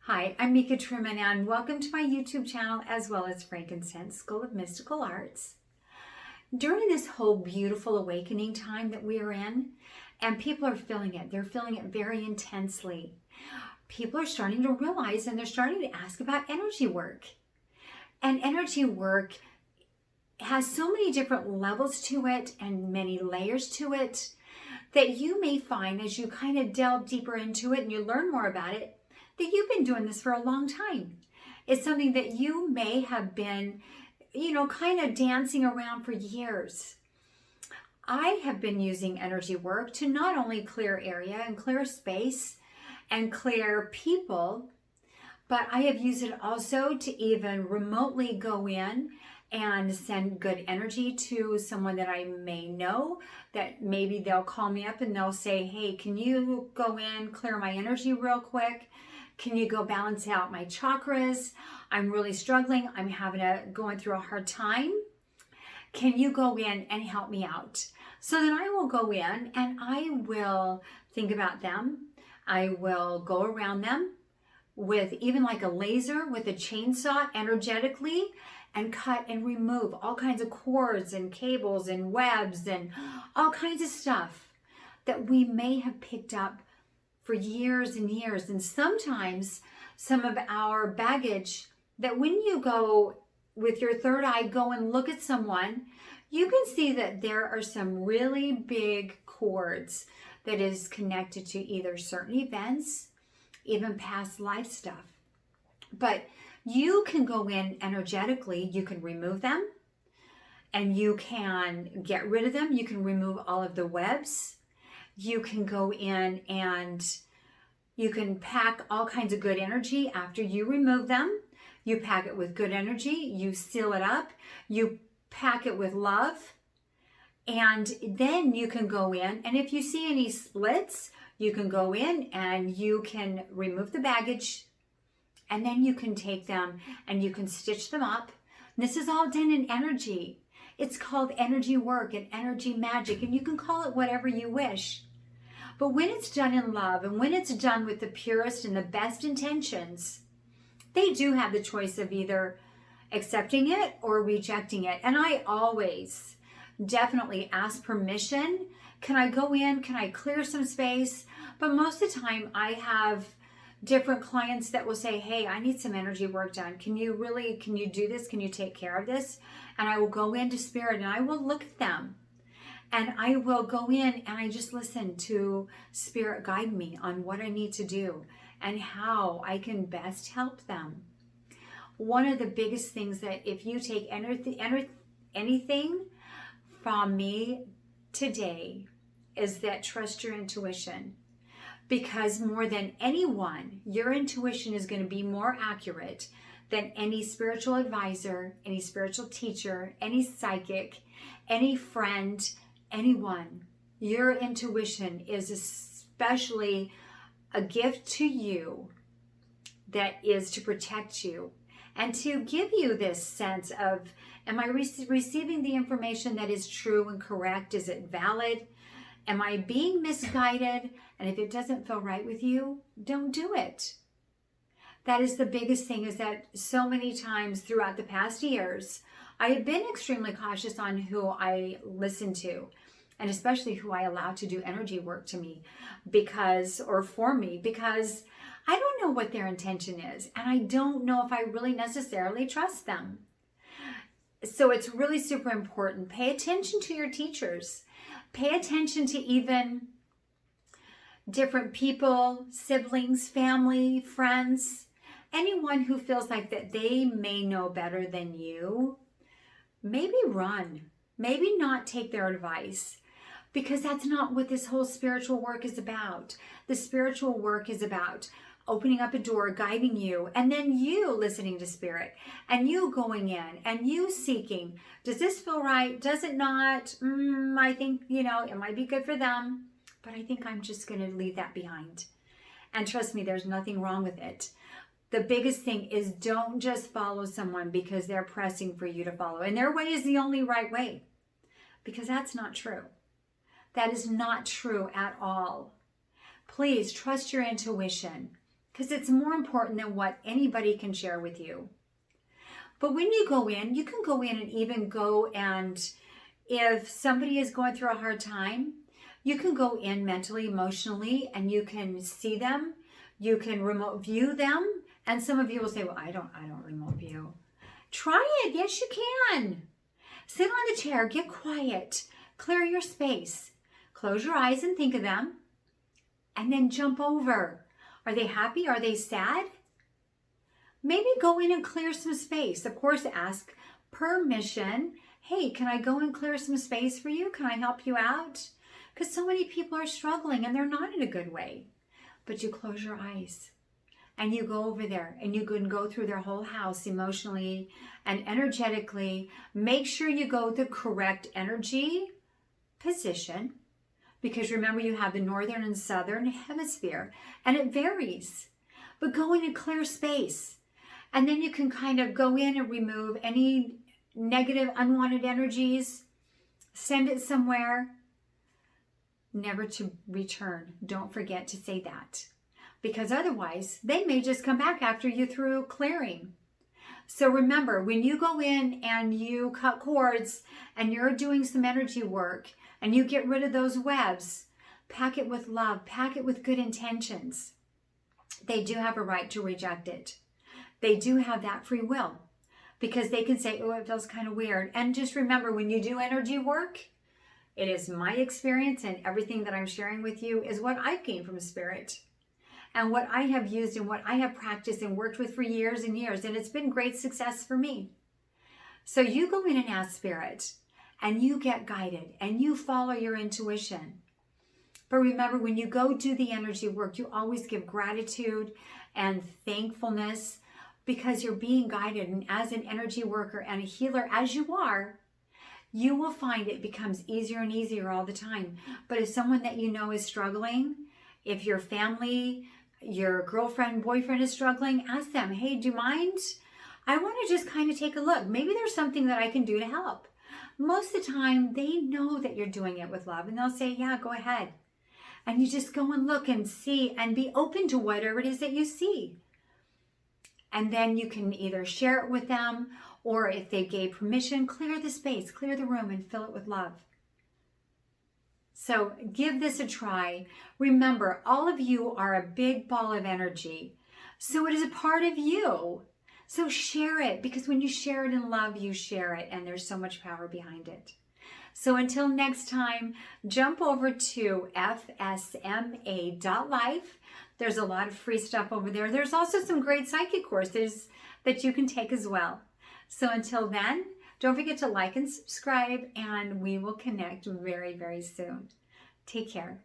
Hi, I'm Mika Truman and welcome to my YouTube channel as well as Frankincense School of Mystical Arts. During this whole beautiful awakening time that we are in, and people are feeling it, they're feeling it very intensely. People are starting to realize and they're starting to ask about energy work. And energy work has so many different levels to it and many layers to it that you may find as you kind of delve deeper into it and you learn more about it, that you've been doing this for a long time. It's something that you may have been, kind of dancing around for years. I have been using energy work to not only clear area and clear space and clear people, but I have used it also to even remotely go in and send good energy to someone that I may know, that maybe they'll call me up and they'll say, hey, can you go in, clear my energy real quick? Can you go balance out my chakras? I'm really struggling. I'm going through a hard time. Can you go in and help me out? So then I will go in and I will think about them. I will go around them with even like a laser with a chainsaw energetically and cut and remove all kinds of cords and cables and webs and all kinds of stuff that we may have picked up for years and years. And sometimes some of our baggage that when you go with your third eye, go and look at someone, you can see that there are some really big cords that is connected to either certain events, even past life stuff. But you can go in energetically, you can remove them and you can get rid of them. You can remove all of the webs. You can go in and you can pack all kinds of good energy after you remove them. You pack it with good energy. You seal it up. You pack it with love. And then you can go in. And if you see any splits, you can go in and you can remove the baggage. And then you can take them and you can stitch them up. And this is all done in energy. It's called energy work and energy magic. And you can call it whatever you wish. But when it's done in love and when it's done with the purest and the best intentions, they do have the choice of either accepting it or rejecting it. And I always definitely ask permission. Can I go in? Can I clear some space? But most of the time I have different clients that will say, hey, I need some energy work done. Can you do this? Can you take care of this? And I will go into spirit and I will look at them. And I will go in and I just listen to spirit guide me on what I need to do and how I can best help them. One of the biggest things that if you take anything from me today is that trust your intuition. Because more than anyone, your intuition is going to be more accurate than any spiritual advisor, any spiritual teacher, any psychic, any friend, anyone. Your intuition is especially a gift to you that is to protect you and to give you this sense of, am I receiving the information that is true and correct? Is it valid? Am I being misguided? And if it doesn't feel right with you, don't do it. That is the biggest thing, is that so many times throughout the past years, I have been extremely cautious on who I listen to, and especially who I allow to do energy work to me for me, because I don't know what their intention is, and I don't know if I really necessarily trust them. So it's really super important. Pay attention to your teachers. Pay attention to even different people, siblings, family, friends, anyone who feels like that they may know better than you. Maybe run, maybe not take their advice, because that's not what this whole spiritual work is about. The spiritual work is about opening up a door, guiding you, and then you listening to spirit, and you going in, and you seeking, does this feel right? Does it not? I think, it might be good for them, but I think I'm just going to leave that behind. And trust me, there's nothing wrong with it. The biggest thing is don't just follow someone because they're pressing for you to follow. And their way is the only right way. Because that's not true. That is not true at all. Please trust your intuition. because it's more important than what anybody can share with you. But when you go in, you can go in and even go and if somebody is going through a hard time, you can go in mentally, emotionally, and you can see them. You can remote view them. And some of you will say, well, I don't remote view. Try it. Yes, you can. Sit on the chair, get quiet, clear your space. Close your eyes and think of them. And then jump over. Are they happy? Are they sad? Maybe go in and clear some space. Of course, ask permission. Hey, can I go and clear some space for you? Can I help you out? Because so many people are struggling and they're not in a good way. But you close your eyes and you go over there and you can go through their whole house emotionally and energetically. Make sure you go the correct energy position, because remember you have the northern and southern hemisphere and it varies. But go in and clear space. And then you can kind of go in and remove any negative, unwanted energies. Send it somewhere. Never to return. Don't forget to say that. Because otherwise, they may just come back after you through clearing. So remember, when you go in and you cut cords and you're doing some energy work and you get rid of those webs, pack it with love, pack it with good intentions. They do have a right to reject it. They do have that free will because they can say, oh, it feels kind of weird. And just remember, when you do energy work, it is my experience, and everything that I'm sharing with you is what I've gained from Spirit and what I have used and what I have practiced and worked with for years and years. And it's been great success for me. So you go in and ask Spirit and you get guided and you follow your intuition. But remember, when you go do the energy work, you always give gratitude and thankfulness because you're being guided. And as an energy worker and a healer, as you are, you will find it becomes easier and easier all the time. But if someone that you know is struggling, if your family, your girlfriend, boyfriend is struggling, ask them, hey, do you mind? I want to just kind of take a look. Maybe there's something that I can do to help. Most of the time, they know that you're doing it with love. And they'll say, yeah, go ahead. And you just go and look and see and be open to whatever it is that you see. And then you can either share it with them, or if they gave permission, clear the space, clear the room, and fill it with love. So give this a try. Remember, all of you are a big ball of energy. So it is a part of you. So share it, because when you share it in love, you share it, and there's so much power behind it. So until next time, jump over to fsma.life. There's a lot of free stuff over there. There's also some great psychic courses that you can take as well. So until then, don't forget to like and subscribe, and we will connect very, very soon. Take care.